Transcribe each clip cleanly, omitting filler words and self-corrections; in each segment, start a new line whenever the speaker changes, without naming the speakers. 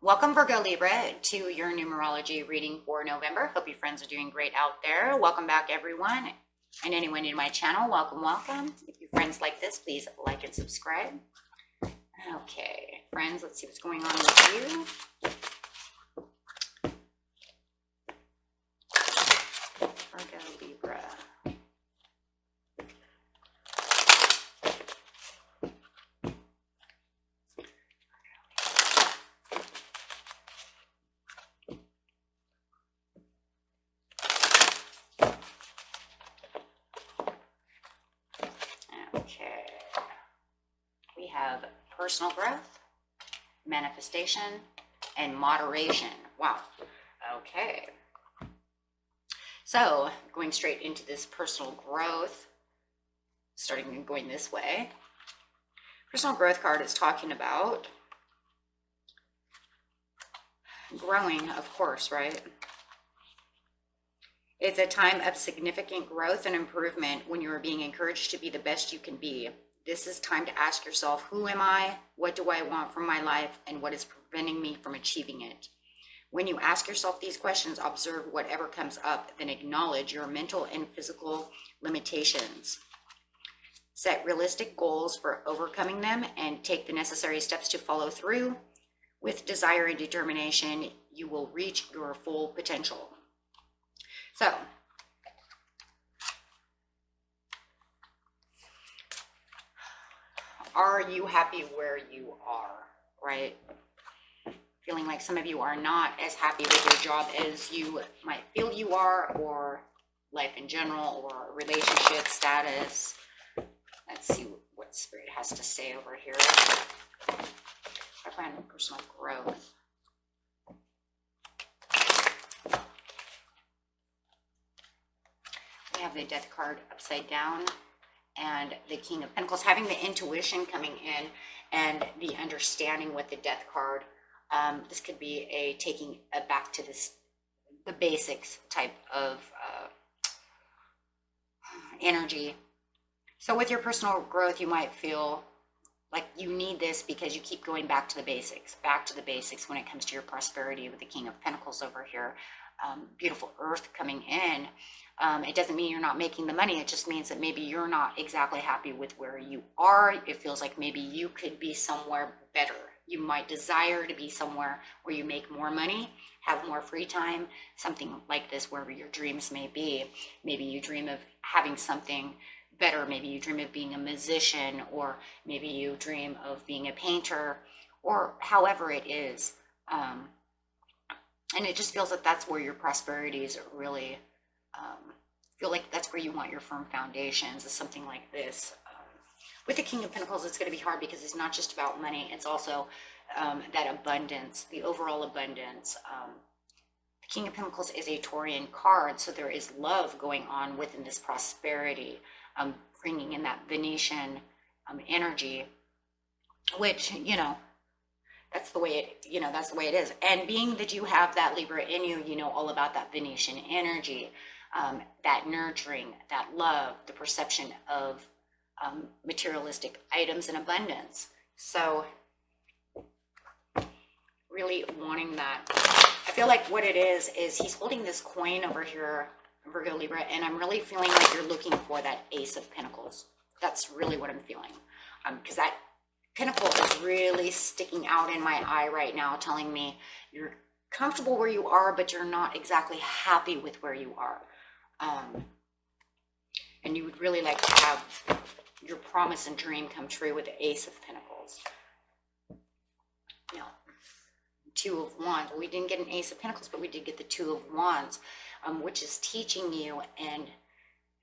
Welcome, Virgo Libra, to your numerology reading for November. Hope you friends are doing great out there. Welcome back, everyone, and anyone in my channel. Welcome. If you friends like this, please like and subscribe. Okay, friends, let's see what's going on with you. Virgo Libra. Okay, we have personal growth, manifestation, and moderation. Wow. Okay. So going straight into this personal growth, starting going this way. Personal growth card is talking about growing, of course, right? It's a time of significant growth and improvement when you are being encouraged to be the best you can be. This is time to ask yourself, who am I? What do I want from my life? And what is preventing me from achieving it? When you ask yourself these questions, observe whatever comes up, then acknowledge your mental and physical limitations. Set realistic goals for overcoming them and take the necessary steps to follow through. With desire and determination, you will reach your full potential. So, are you happy where you are, right? Feeling like some of you are not as happy with your job as you might feel you are, or life in general, or relationship status. Let's see what Spirit has to say over here. I find personal growth. We have the Death card upside down and the King of Pentacles, having the intuition coming in and the understanding with the Death card. This could be a taking back to the basics type of energy. So with your personal growth, you might feel like you need this because you keep going back to the basics when it comes to your prosperity with the King of Pentacles over here. Beautiful Earth coming in. It doesn't mean you're not making the money. It just means that maybe you're not exactly happy with where you are. It feels like maybe you could be somewhere better. You might desire to be somewhere where you make more money, have more free time, something like this, wherever your dreams may be. Maybe you dream of having something better. Maybe you dream of being a musician, or maybe you dream of being a painter, or however it is. And it just feels that that's where your prosperities really feel like that's where you want your firm foundations, is something like this. With the King of Pentacles, it's going to be hard because it's not just about money. It's also that abundance, the overall abundance. The King of Pentacles is a Taurian card, so there is love going on within this prosperity, bringing in that Venetian energy, which, that's the way it is. And being that you have that Libra in you, you know all about that Venetian energy, that nurturing, that love, the perception of materialistic items in abundance. So really wanting that. I feel like what it is he's holding this coin over here, Virgo Libra, and I'm really feeling like you're looking for that Ace of Pentacles. That's really what I'm feeling. Because that Pentacle is really sticking out in my eye right now, telling me you're comfortable where you are, but you're not exactly happy with where you are. And you would really like to have your promise and dream come true with the Ace of Pentacles. Now, Two of Wands. We didn't get an Ace of Pentacles, but we did get the Two of Wands, which is teaching you, and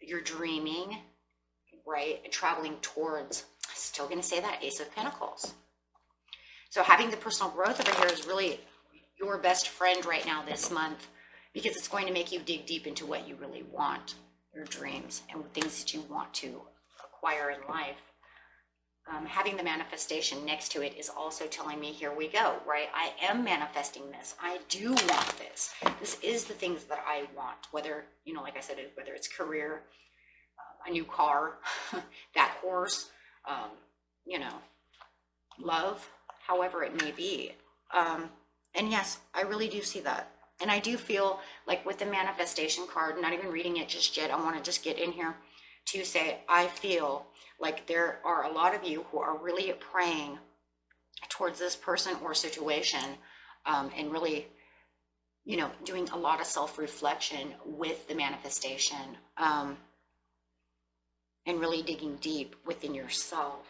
you're dreaming, right? And traveling towards, still going to say that Ace of Pentacles. So having the personal growth over here is really your best friend right now this month, because it's going to make you dig deep into what you really want, your dreams, and things that you want to acquire in life. Having the manifestation next to it is also telling me, here we go, right? I am manifesting this. I do want this. This is the things that I want, whether, like I said, whether it's career, a new car, that horse, love, however it may be. And yes, I really do see that. And I do feel like with the manifestation card, not even reading it just yet, I want to just get in here to say, I feel like there are a lot of you who are really praying towards this person or situation, and really, you know, doing a lot of self-reflection with the manifestation, and really digging deep within yourself,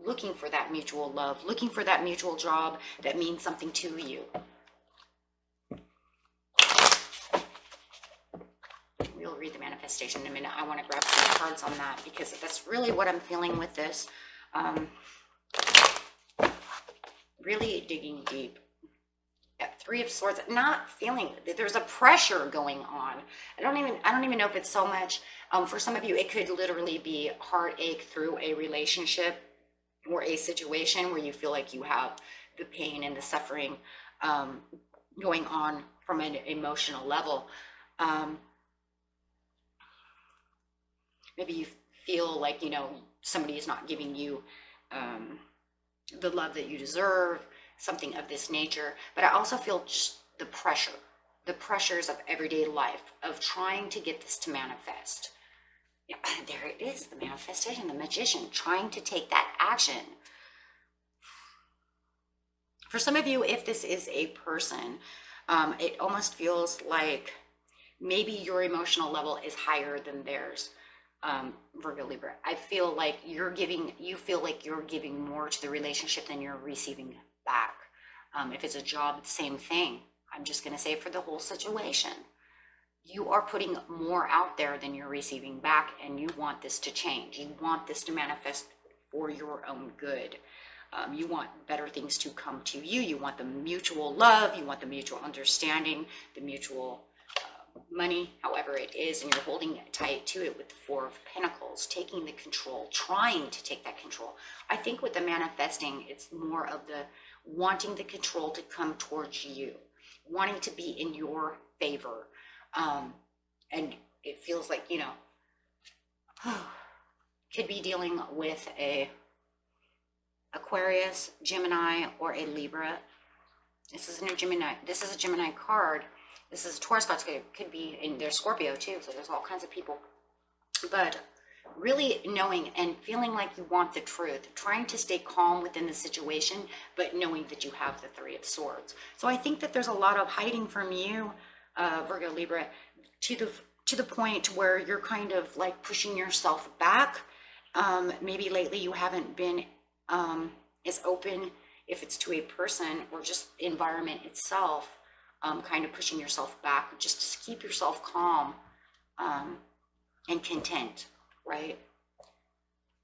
looking for that mutual love, looking for that mutual job that means something to you. We'll read the manifestation in a minute. I want to grab some cards on that because that's really what I'm feeling with this. Really digging deep. Three of Swords, not feeling that there's a pressure going on. I don't even know if it's so much, for some of you, it could literally be heartache through a relationship or a situation where you feel like you have the pain and the suffering, going on from an emotional level. Maybe you feel like, you know, somebody is not giving you, the love that you deserve, something of this nature. But I also feel just the pressures of everyday life, of trying to get this to manifest. Yeah, there it is, the manifestation, the Magician, trying to take that action. For some of you, if this is a person, it almost feels like maybe your emotional level is higher than theirs. Virgo, Libra, I feel like you feel like you're giving more to the relationship than you're receiving back. If it's a job, same thing. I'm just going to say for the whole situation, you are putting more out there than you're receiving back, and you want this to change. You want this to manifest for your own good. You want better things to come to you. You want the mutual love. You want the mutual understanding, the mutual money, however it is, and you're holding tight to it with the Four of Pentacles, taking the control, trying to take that control. I think with the manifesting, it's more of the wanting the control to come towards you, wanting to be in your favor. And it feels like, you know, could be dealing with a Aquarius, Gemini, or a Libra. This is a Gemini card. This is a Taurus card. Could be, and there's Scorpio too, so there's all kinds of people. But really knowing and feeling like you want the truth, trying to stay calm within the situation, but knowing that you have the Three of Swords. So I think that there's a lot of hiding from you, Virgo, Libra, to the point where you're kind of like pushing yourself back. Maybe lately you haven't been as open, if it's to a person or just environment itself, kind of pushing yourself back just to keep yourself calm, and content, right?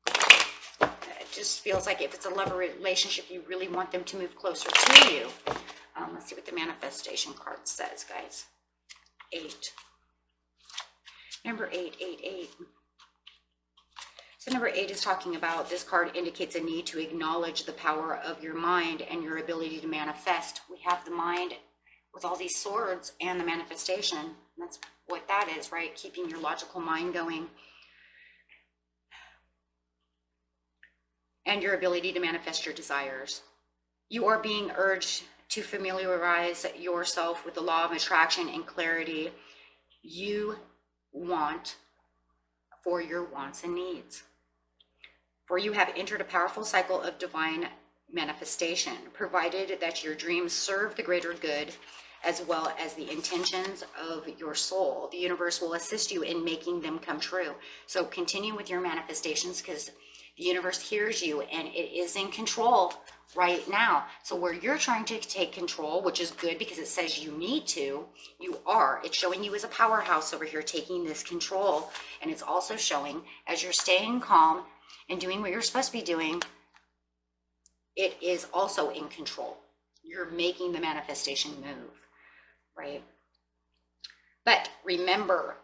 It just feels like if it's a love relationship, you really want them to move closer to you. Let's see what the manifestation card says, guys. 8. Number 888. So number 8 is talking about, this card indicates a need to acknowledge the power of your mind and your ability to manifest. We have the mind with all these swords and the manifestation. That's what that is, right? Keeping your logical mind going. And your ability to manifest your desires. You are being urged to familiarize yourself with the law of attraction and clarity you want for your wants and needs. For you have entered a powerful cycle of divine manifestation, provided that your dreams serve the greater good as well as the intentions of your soul. The universe will assist you in making them come true. So continue with your manifestations, because the universe hears you and it is in control right now. So where you're trying to take control, which is good because it says you need to, you are. It's showing you as a powerhouse over here taking this control. And it's also showing as you're staying calm and doing what you're supposed to be doing, it is also in control. You're making the manifestation move, right? But remember,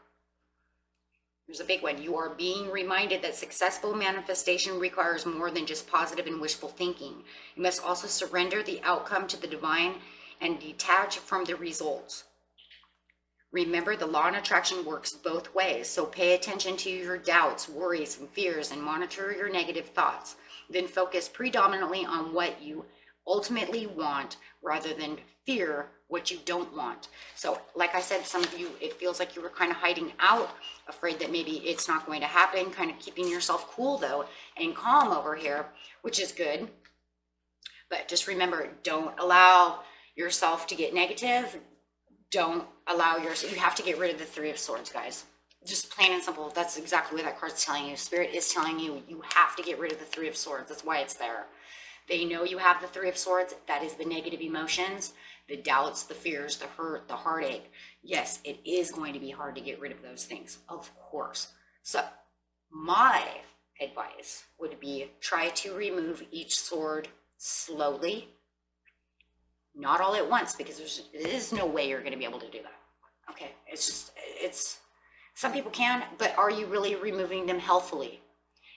there's a big one. You are being reminded that successful manifestation requires more than just positive and wishful thinking. You must also surrender the outcome to the divine and detach from the results. Remember, the law of attraction works both ways. So pay attention to your doubts, worries, and fears, and monitor your negative thoughts. Then focus predominantly on what you ultimately want rather than fear what you don't want. So like I said, some of you, it feels like you were kind of hiding out, afraid that maybe it's not going to happen, kind of keeping yourself cool though and calm over here, which is good. But just remember, don't allow yourself to get negative. Don't allow yourself, you have to get rid of the Three of Swords, guys. Just plain and simple. That's exactly what that card's telling you. Spirit is telling you, you have to get rid of the Three of Swords. That's why it's there. They know you have the Three of Swords. That is the negative emotions, the doubts, the fears, the hurt, the heartache. Yes, it is going to be hard to get rid of those things, of course. So my advice would be try to remove each sword slowly, not all at once, because there is no way you're going to be able to do that. Okay, it's some people can, but are you really removing them healthily?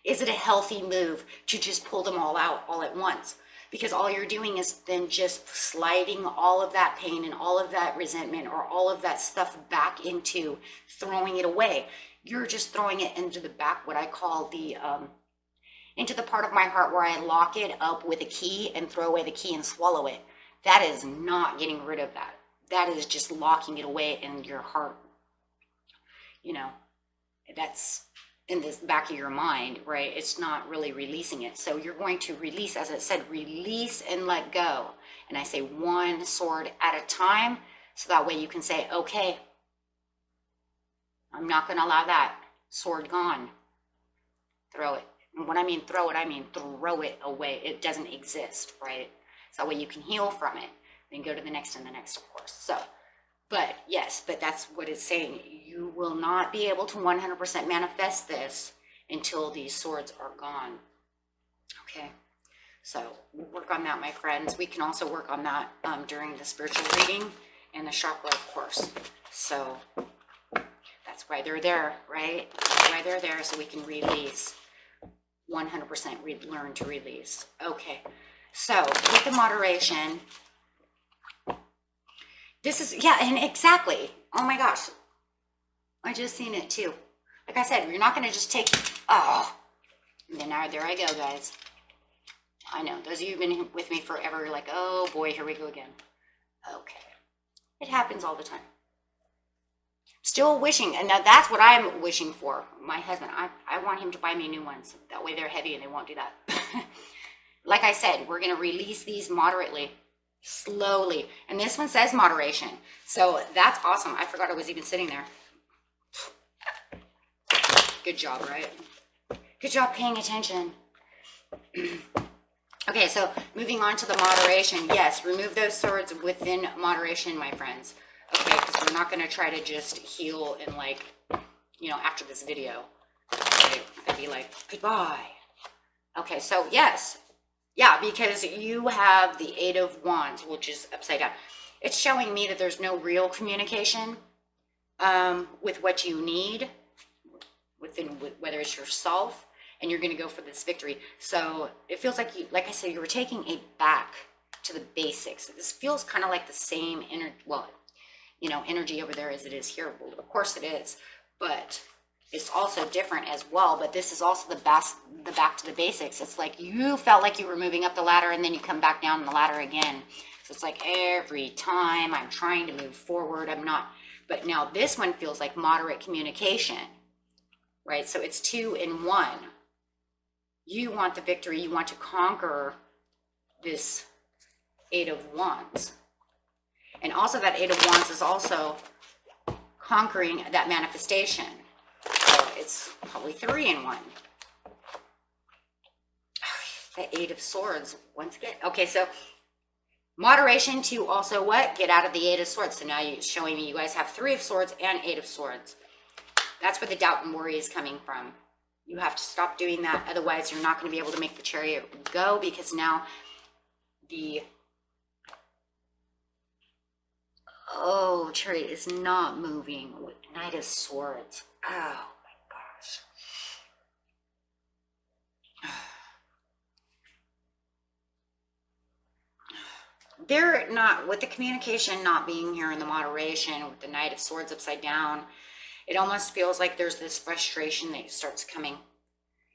Is it a healthy move to just pull them all out all at once? Because all you're doing is then just sliding all of that pain and all of that resentment or all of that stuff back into throwing it away. You're just throwing it into the back, what I call the, into the part of my heart where I lock it up with a key and throw away the key and swallow it. That is not getting rid of that. That is just locking it away in your heart. You know, that's in this back of your mind, right? It's not really releasing it. So you're going to release, as I said, release and let go. And I say one sword at a time. So that way you can say, okay, I'm not going to allow that sword gone. Throw it. And when I mean throw it, I mean throw it away. It doesn't exist, right? So that way you can heal from it. Then go to the next and the next, of course. So, but yes, but that's what it's saying. You will not be able to 100% manifest this until these swords are gone. Okay, so we'll work on that, my friends. We can also work on that during the spiritual reading and the chakra, of course. So that's why they're there, right? That's why they're there, so we can release. 100% learn to release. Okay, so with the moderation, this is, yeah, and exactly. Oh my gosh. I just seen it too. Like I said, you're not going to just take, oh, and then there I go, guys. I know, those of you who've been with me forever, you're like, oh boy, here we go again. Okay. It happens all the time. Still wishing, and now that's what I'm wishing for. My husband, I want him to buy me new ones. That way they're heavy and they won't do that. Like I said, we're going to release these moderately. Slowly. And this one says moderation. So that's awesome. I forgot I was even sitting there. Good job, right? Good job paying attention. Okay, so moving on to the moderation. Yes, remove those swords within moderation, my friends. Okay, because we're not going to try to just heal in like, you know, after this video. Okay, I'd be like, goodbye. Okay, so yes. Yeah, because you have the Eight of Wands, which is upside down. It's showing me that there's no real communication with what you need, whether it's yourself, and you're going to go for this victory. So it feels like you, like I said, you were taking it back to the basics. This feels kind of like the same energy, well, you know, energy over there as it is here. Well, of course it is, but it's also different as well. But this is also the back to the basics. It's like you felt like you were moving up the ladder and then you come back down the ladder again. So it's like every time I'm trying to move forward, I'm not. But now this one feels like moderate communication, right? So it's 2 in 1. You want the victory. You want to conquer this Eight of Wands. And also that Eight of Wands is also conquering that manifestation. So it's probably 3 in 1. The Eight of Swords once again. Okay, so moderation to also what? Get out of the Eight of Swords. So now you're showing me you guys have 3 of Swords and 8 of Swords. That's where the doubt and worry is coming from. You have to stop doing that. Otherwise, you're not going to be able to make the Chariot go, because now the Chariot is not moving with Knight of Swords. Oh my gosh. They're not, with the communication not being here in the moderation, with the Knight of Swords upside down, it almost feels like there's this frustration that starts coming.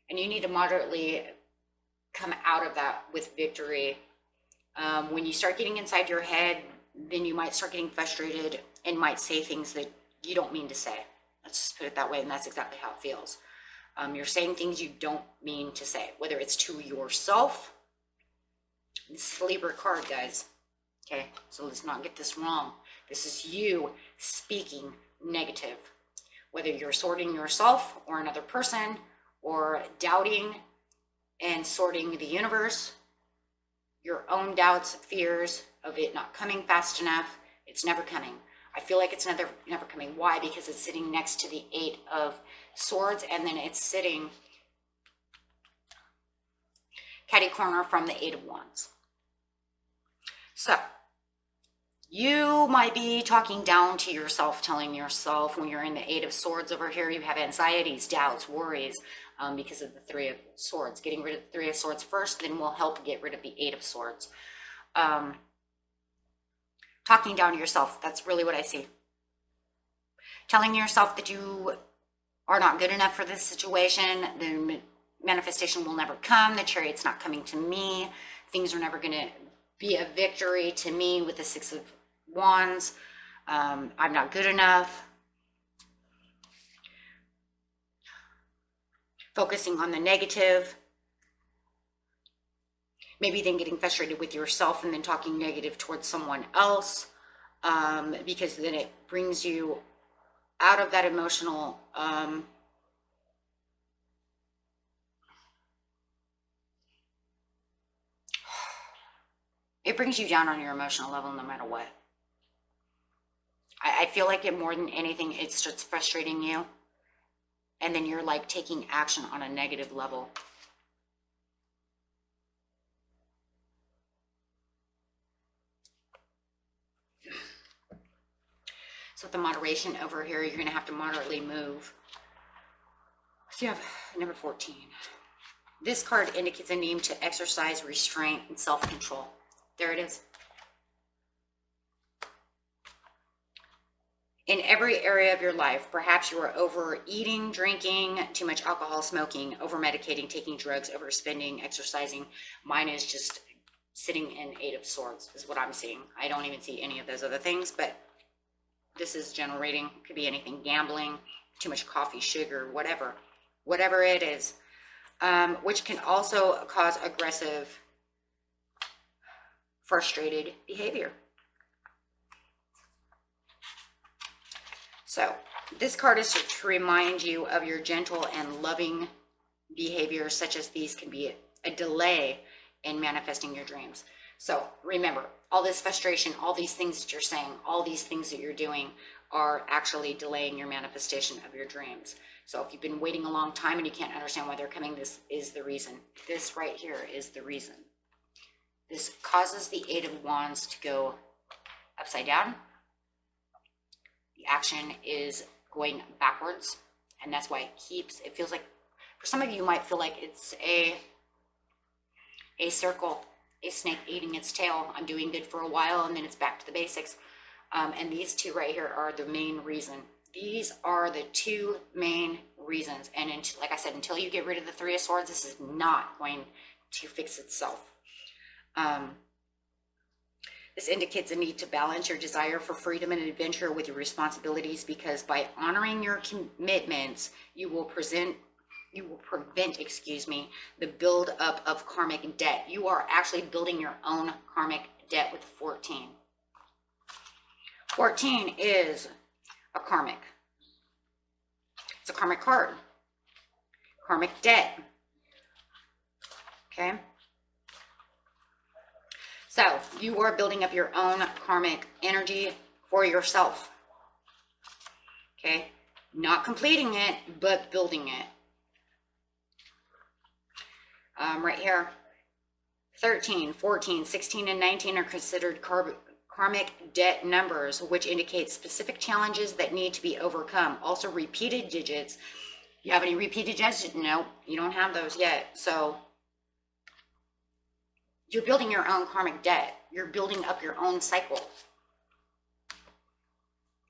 And you need to moderately come out of that with victory When you start getting inside your head, then you might start getting frustrated and might say things that you don't mean to say. Let's just put it that way, and that's exactly how it feels. You're saying things you don't mean to say, whether it's to yourself. This is a Libra card, guys. Okay, so let's not get this wrong. This is you speaking negative, whether you're sorting yourself or another person, or doubting and sorting the universe, your own doubts, fears of it not coming fast enough. It's never coming. I feel like it's never coming. Why? Because it's sitting next to the 8 of Swords, and then it's sitting catty corner from the 8 of Wands. So you might be talking down to yourself, telling yourself when you're in the 8 of Swords over here, you have anxieties, doubts, worries, because of the 3 of Swords. Getting rid of the 3 of Swords first, then will help get rid of the 8 of Swords. Talking down to yourself, that's really what I see. Telling yourself that you are not good enough for this situation, the manifestation will never come, the Chariot's not coming to me, things are never going to be a victory to me with the 6 of Wands, I'm not good enough. Focusing on the negative, maybe then getting frustrated with yourself and then talking negative towards someone else, because then it brings you out of that emotional it brings you down on your emotional level no matter what. I feel like it more than anything, it starts frustrating you, and then you're like taking action on a negative level. So with the moderation over here, you're going to have to moderately move. So you have number 14. This card indicates a need to exercise restraint and self-control. There it is. In every area of your life, perhaps you are overeating, drinking, too much alcohol, smoking, over-medicating, taking drugs, overspending, exercising. Mine is just sitting in 8 of Swords is what I'm seeing. I don't even see any of those other things, but this is generating. It could be anything, gambling, too much coffee, sugar, whatever it is, which can also cause aggressive, frustrated behavior. So this card is to remind you of your gentle and loving behavior, such as these can be a delay in manifesting your dreams. So remember, all this frustration, all these things that you're saying, all these things that you're doing are actually delaying your manifestation of your dreams. So if you've been waiting a long time and you can't understand why they're coming, this is the reason. This right here is the reason. This causes the 8 of Wands to go upside down. The action is going backwards, and that's why it feels like, for some of you might feel like it's a circle, a snake eating its tail. I'm doing good for a while and then it's back to the basics. And these two right here are the main reason. These are the 2 main reasons. And like I said, until you get rid of the 3 of Swords, this is not going to fix itself. This indicates a need to balance your desire for freedom and adventure with your responsibilities, because by honoring your commitments, you will prevent, the buildup of karmic debt. You are actually building your own karmic debt with 14. 14 is a karmic. It's a karmic card. Karmic debt. Okay? So you are building up your own karmic energy for yourself. Okay? Not completing it, but building it. Right here, 13, 14, 16, and 19 are considered karmic debt numbers, which indicate specific challenges that need to be overcome. Also, repeated digits. You have any repeated digits? No, you don't have those yet. So you're building your own karmic debt. You're building up your own cycle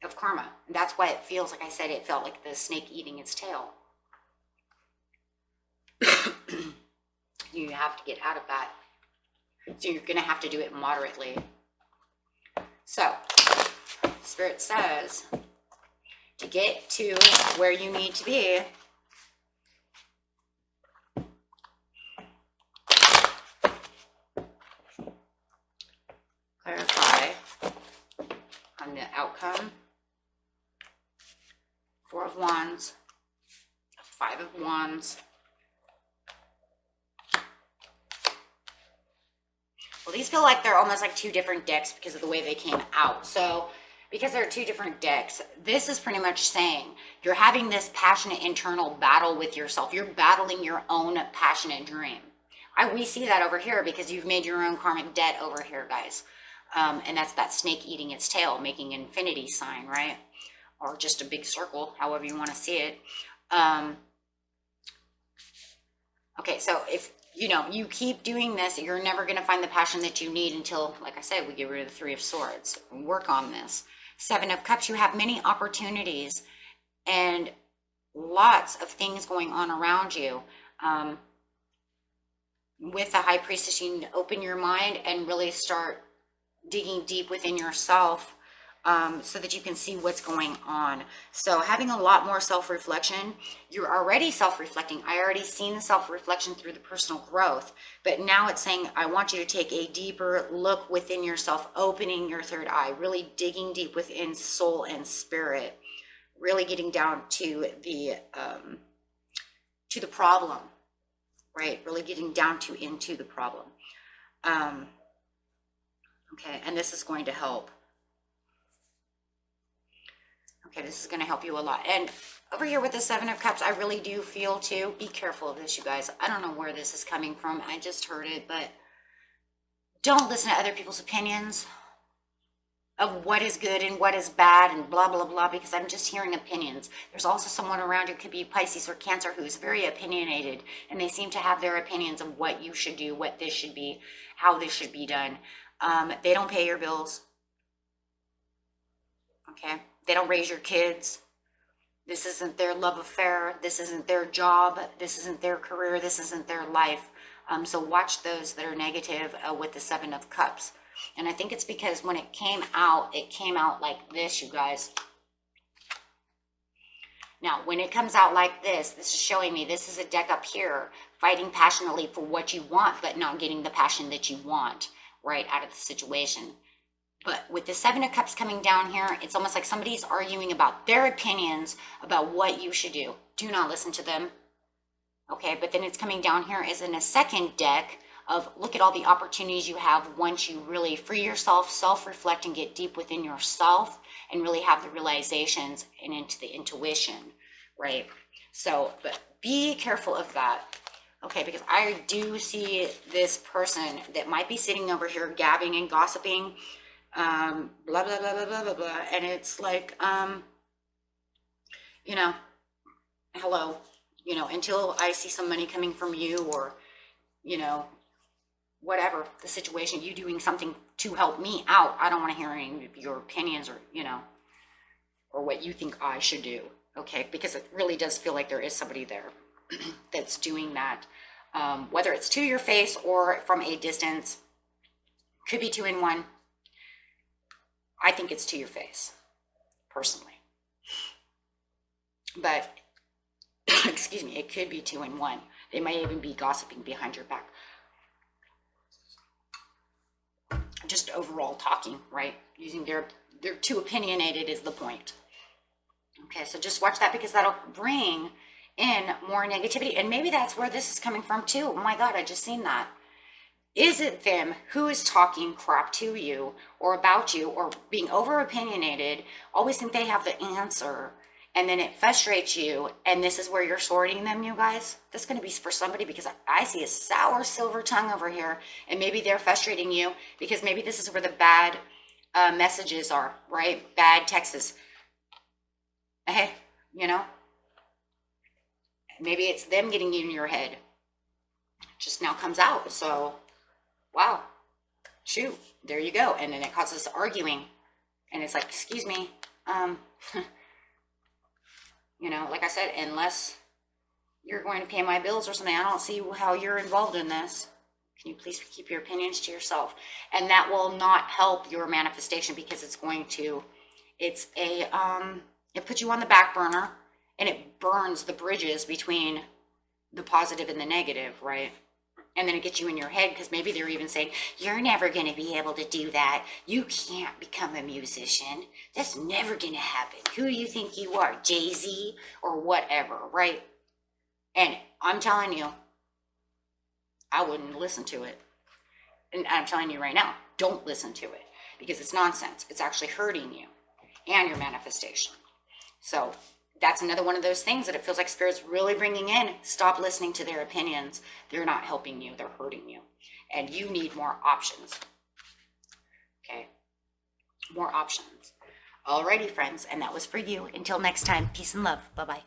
of karma. And that's why it feels, like I said, it felt like the snake eating its tail. You have to get out of that. So you're going to have to do it moderately. So Spirit says to get to where you need to be, clarify on the outcome. 4 of Wands, 5 of Wands. Well, these feel like they're almost like 2 different decks because of the way they came out. So because they're 2 different decks, this is pretty much saying you're having this passionate internal battle with yourself. You're battling your own passionate dream. We see that over here because you've made your own karmic debt over here, guys. And that's that snake eating its tail, making an infinity sign, right? Or just a big circle, however you want to see it. Okay, so if you keep doing this, you're never going to find the passion that you need until, like I said, we get rid of the 3 of Swords. Work on this. 7 of Cups, you have many opportunities and lots of things going on around you. With the High Priestess, you need to open your mind and really start digging deep within yourself so that you can see what's going on. So having a lot more self-reflection. You're already self-reflecting. I already seen the self-reflection through the personal growth, but now it's saying I want you to take a deeper look within yourself, opening your 3rd eye, really digging deep within soul and spirit, really getting down to the problem, right? Really getting down into the problem. Okay, and this is going to help. Okay, this is going to help you a lot. And over here with the 7 of Cups, I really do feel too, be careful of this, you guys. I don't know where this is coming from. I just heard it, but don't listen to other people's opinions of what is good and what is bad and blah, blah, blah, because I'm just hearing opinions. There's also someone around who could be Pisces or Cancer who's very opinionated, and they seem to have their opinions of what you should do, what this should be, how this should be done. They don't pay your bills. Okay? They don't raise your kids. This isn't their love affair. This isn't their job. This isn't their career. This isn't their life. So watch those that are negative with the 7 of Cups. And I think it's because when it came out like this, you guys. Now, when it comes out like this is showing me this is a deck up here, fighting passionately for what you want, but not getting the passion that you want, right, out of the situation. But with the 7 of Cups coming down here, it's almost like somebody's arguing about their opinions about what you should do. Do not listen to them. Okay, but then it's coming down here as in a second deck of look at all the opportunities you have once you really free yourself, self-reflect, and get deep within yourself and really have the realizations and into the intuition, right? So, but be careful of that. Okay, because I do see this person that might be sitting over here gabbing and gossiping, blah, blah, blah, blah, blah, blah, blah. And it's like, hello, until I see some money coming from you or, whatever the situation, you doing something to help me out. I don't want to hear any of your opinions or, or what you think I should do. Okay, because it really does feel like there is somebody there that's doing that. Whether it's to your face or from a distance, could be 2 in 1. I think it's to your face, personally. But, excuse me, it could be 2 in 1. They might even be gossiping behind your back. Just overall talking, right? Using they're too opinionated is the point. Okay, so just watch that because that'll bring in more negativity. And maybe that's where this is coming from too. Oh my God, I just seen that. Is it them who is talking crap to you or about you or being over opinionated, always think they have the answer, and then it frustrates you, and this is where you're sorting them, you guys? That's going to be for somebody because I see a sour silver tongue over here, and maybe they're frustrating you because maybe this is where the bad messages are, right? Bad texts. Hey, maybe it's them getting in your head. Just now comes out. So, wow, shoot, there you go. And then it causes arguing, and it's like, excuse me, like I said, unless you're going to pay my bills or something, I don't see how you're involved in this. Can you please keep your opinions to yourself? And that will not help your manifestation, because it's going to, it's a, it puts you on the back burner, and it burns the bridges between the positive and the negative, right? And then it gets you in your head, because maybe they're even saying, you're never going to be able to do that. You can't become a musician. That's never going to happen. Who do you think you are, Jay-Z or whatever, right? And I'm telling you, I wouldn't listen to it. And I'm telling you right now, don't listen to it, because it's nonsense. It's actually hurting you and your manifestation. So that's another one of those things that it feels like Spirit's really bringing in. Stop listening to their opinions. They're not helping you. They're hurting you. And you need more options. Okay? More options. Alrighty, friends. And that was for you. Until next time, peace and love. Bye-bye.